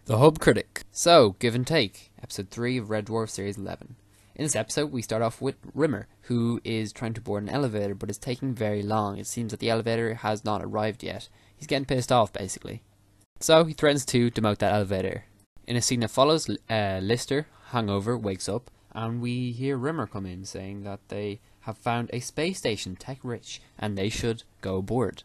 The Hub Critic. So, Give and Take, Episode 3 of Red Dwarf Series 11. In this episode, we start off with Rimmer, who is trying to board an elevator, but it's taking very long. It seems that the elevator has not arrived yet. He's getting pissed off, basically. So, he threatens to demote that elevator. In a scene that follows, Lister, hungover, wakes up, and we hear Rimmer come in, saying that they have found a space station tech-rich, and they should go aboard.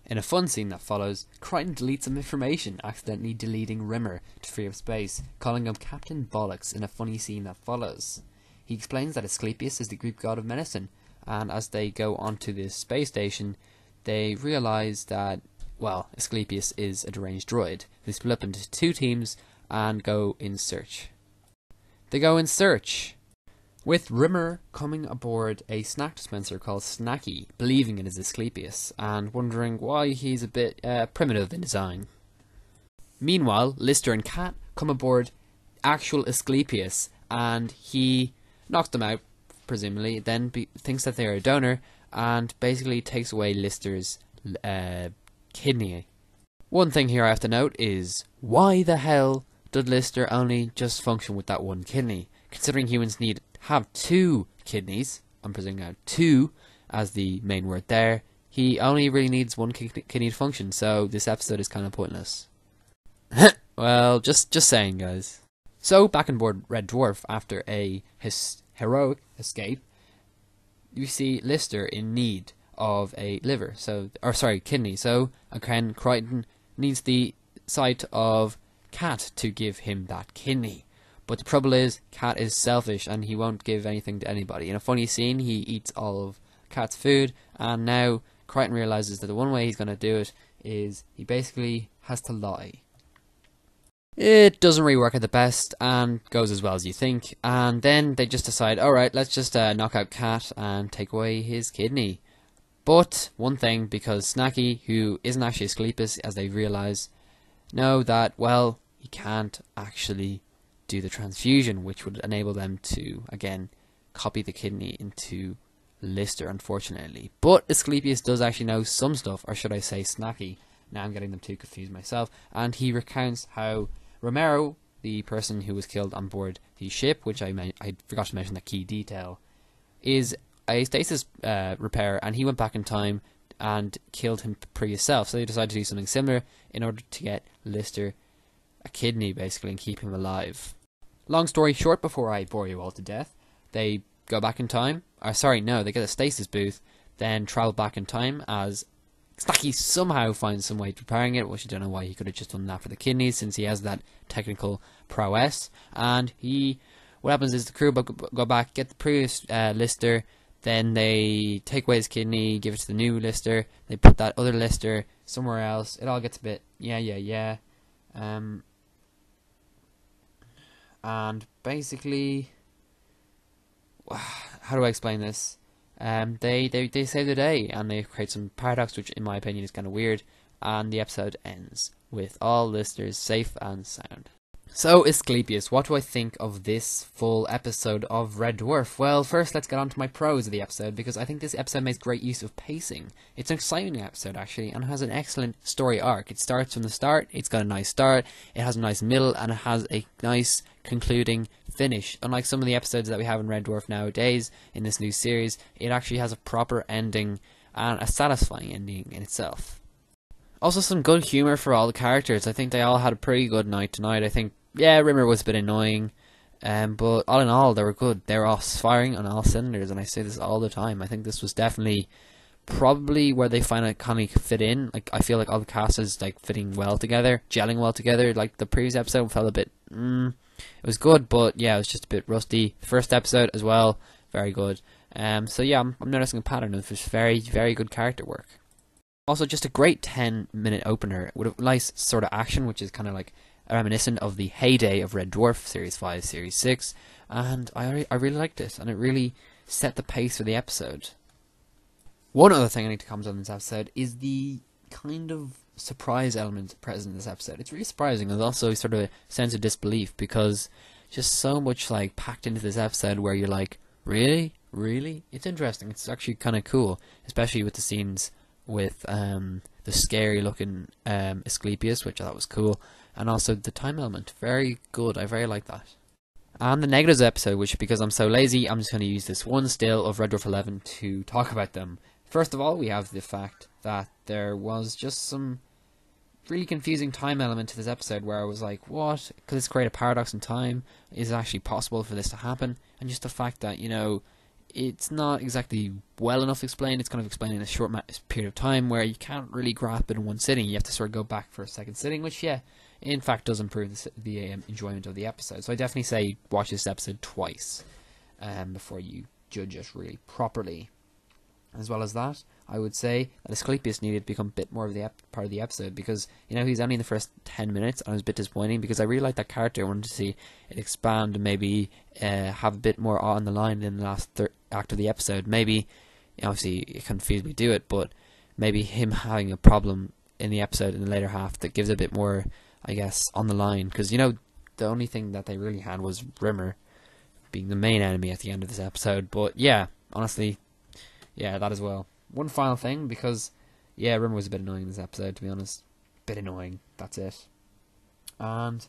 In a fun scene that follows, Crichton deletes some information, accidentally deleting Rimmer to free up space, calling him Captain Bollocks in a funny scene that follows. He explains that Asclepius is the Greek god of medicine, and as they go onto this space station, they realise that, well, Asclepius is a deranged droid. They split up into two teams and go in search. They go in search, with Rimmer coming aboard a snack dispenser called Snacky, believing it is Asclepius, and wondering why he's a bit primitive in design. Meanwhile, Lister and Kat come aboard actual Asclepius, and he knocks them out, presumably, then thinks that they're a donor, and basically takes away Lister's kidney. One thing here I have to note is, why the hell did Lister only just function with that one kidney? Considering humans have two kidneys, I'm presuming now two as the main word there, he only really needs one kidney to function, so this episode is kind of pointless. Well, just saying, guys. So, back on board Red Dwarf, after a heroic escape, you see Lister in need of a kidney, so again, Crichton needs the sight of Kat to give him that kidney. But the trouble is, Kat is selfish and he won't give anything to anybody. In a funny scene, he eats all of Kat's food, and now Crichton realises that the one way he's going to do it is he basically has to lie. It doesn't really work at the best and goes as well as you think, and then they just decide, alright, let's just knock out Kat and take away his kidney. But one thing, because Snacky, who isn't actually Asclepius, as they realise, know that, well, he can't actually do the transfusion, which would enable them to, again, copy the kidney into Lister, unfortunately. But Asclepius does actually know some stuff, or should I say Snacky. Now I'm getting them too confused myself. And he recounts how Romero, the person who was killed on board the ship, which I forgot to mention that key detail, is a stasis repairer, and he went back in time and killed him himself. So they decided to do something similar in order to get Lister a kidney, basically, and keep him alive. Long story short, before I bore you all to death, they go back in time. They get a stasis booth, then travel back in time as Snacky somehow finds some way of preparing it, which I don't know why he could have just done that for the kidneys, since he has that technical prowess. And what happens is the crew go back, get the previous Lister, then they take away his kidney, give it to the new Lister, they put that other Lister somewhere else. It all gets a bit, yeah. And basically, how do I explain this? They save the day, and they create some paradox, which in my opinion is kind of weird, and the episode ends with all Listers safe and sound. So, Asclepius, what do I think of this full episode of Red Dwarf? Well, first let's get on to my pros of the episode, because I think this episode makes great use of pacing. It's an exciting episode, actually, and has an excellent story arc. It starts from the start, it's got a nice start, it has a nice middle, and it has a nice concluding finish. Unlike some of the episodes that we have in Red Dwarf nowadays, in this new series, it actually has a proper ending, and a satisfying ending in itself. Also, some good humour for all the characters. I think they all had a pretty good night tonight. I think, yeah, Rimmer was a bit annoying, but all in all, they were good. They were all firing on all cylinders, and I say this all the time. I think this was definitely probably where they finally kind of fit in. Like, I feel like all the cast is like fitting well together, gelling well together. Like the previous episode felt a bit, it was good, but yeah, it was just a bit rusty. The first episode as well, very good. So yeah, I'm noticing a pattern of just very, very good character work. Also, just a great 10-minute opener with a nice sort of action, which is kind of like reminiscent of the heyday of Red Dwarf, Series 5, Series 6, and I really liked it, and it really set the pace for the episode. One other thing I need to comment on this episode is the kind of surprise element present in this episode. It's really surprising, and also sort of a sense of disbelief, because just so much like packed into this episode where you're like, really? Really? It's interesting. It's actually kind of cool, especially with the scenes with the scary looking Asclepius, which I thought was cool, and also the time element, very good. I very like that. And the negatives episode, which because I'm so lazy, I'm just going to use this one still of Red Dwarf 11 to talk about them. First of all, we have the fact that there was just some really confusing time element to this episode where I was like, what? Could this create a paradox in time? Is it actually possible for this to happen? And just the fact that, you know, it's not exactly well enough explained. It's kind of explained in a short period of time where you can't really grasp it in one sitting. You have to sort of go back for a second sitting, which, yeah, in fact does improve the enjoyment of the episode. So I definitely say watch this episode twice before you judge it really properly. As well as that, I would say that Asclepius needed to become a bit more of the part of the episode because, you know, he's only in the first 10 minutes and it was a bit disappointing because I really liked that character. I wanted to see it expand and maybe have a bit more on the line in the last act of the episode. Maybe, obviously, it can feasibly do it, but maybe him having a problem in the episode in the later half that gives a bit more, I guess, on the line. Because, you know, the only thing that they really had was Rimmer being the main enemy at the end of this episode. But, yeah, honestly, yeah, that as well. One final thing, because, yeah, Rimmer was a bit annoying in this episode, to be honest. Bit annoying, that's it. And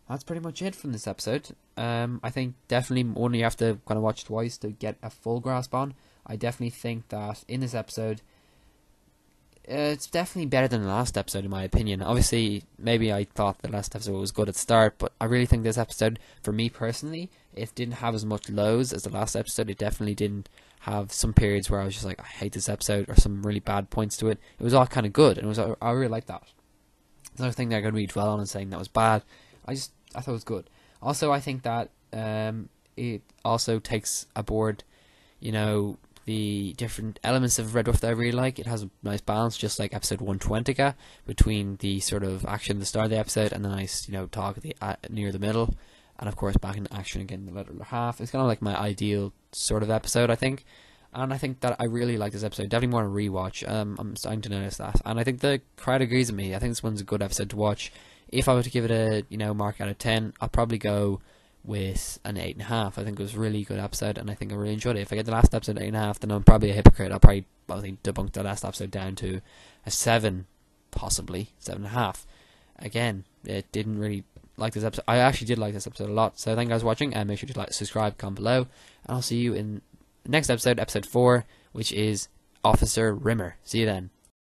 that's pretty much it from this episode. I think definitely one you have to kind of watch twice to get a full grasp on. I definitely think that in this episode, it's definitely better than the last episode in my opinion. Obviously, maybe I thought the last episode was good at the start, but I really think this episode, for me personally, it didn't have as much lows as the last episode. It definitely didn't have some periods where I was just like, I hate this episode, or some really bad points to it. It was all kind of good, and I really liked that. Another thing that I'm going to really dwell on and saying that was bad, I thought it was good. Also, I think that it also takes aboard, you know, the different elements of Red Dwarf that I really like. It has a nice balance, just like episode 120 between the sort of action at the start of the episode and the nice, you know, talk at near the middle, and of course back into action again in the latter half. It's kind of like my ideal sort of episode, I think. And I think that I really like this episode. Definitely more a rewatch. I'm starting to notice that. And I think the crowd agrees with me. I think this one's a good episode to watch. If I were to give it a, you know, mark out of 10, I'll probably go with an 8.5. I think it was a really good episode, and I think I really enjoyed it. If I get the last episode 8.5, then I'm probably a hypocrite. I'll probably debunk the last episode down to a 7, possibly 7.5. Again, it didn't really like this episode. I actually did like this episode a lot. So thank you guys for watching, and make sure to like, subscribe, comment below, and I'll see you in the next episode, episode 4, which is Officer Rimmer. See you then.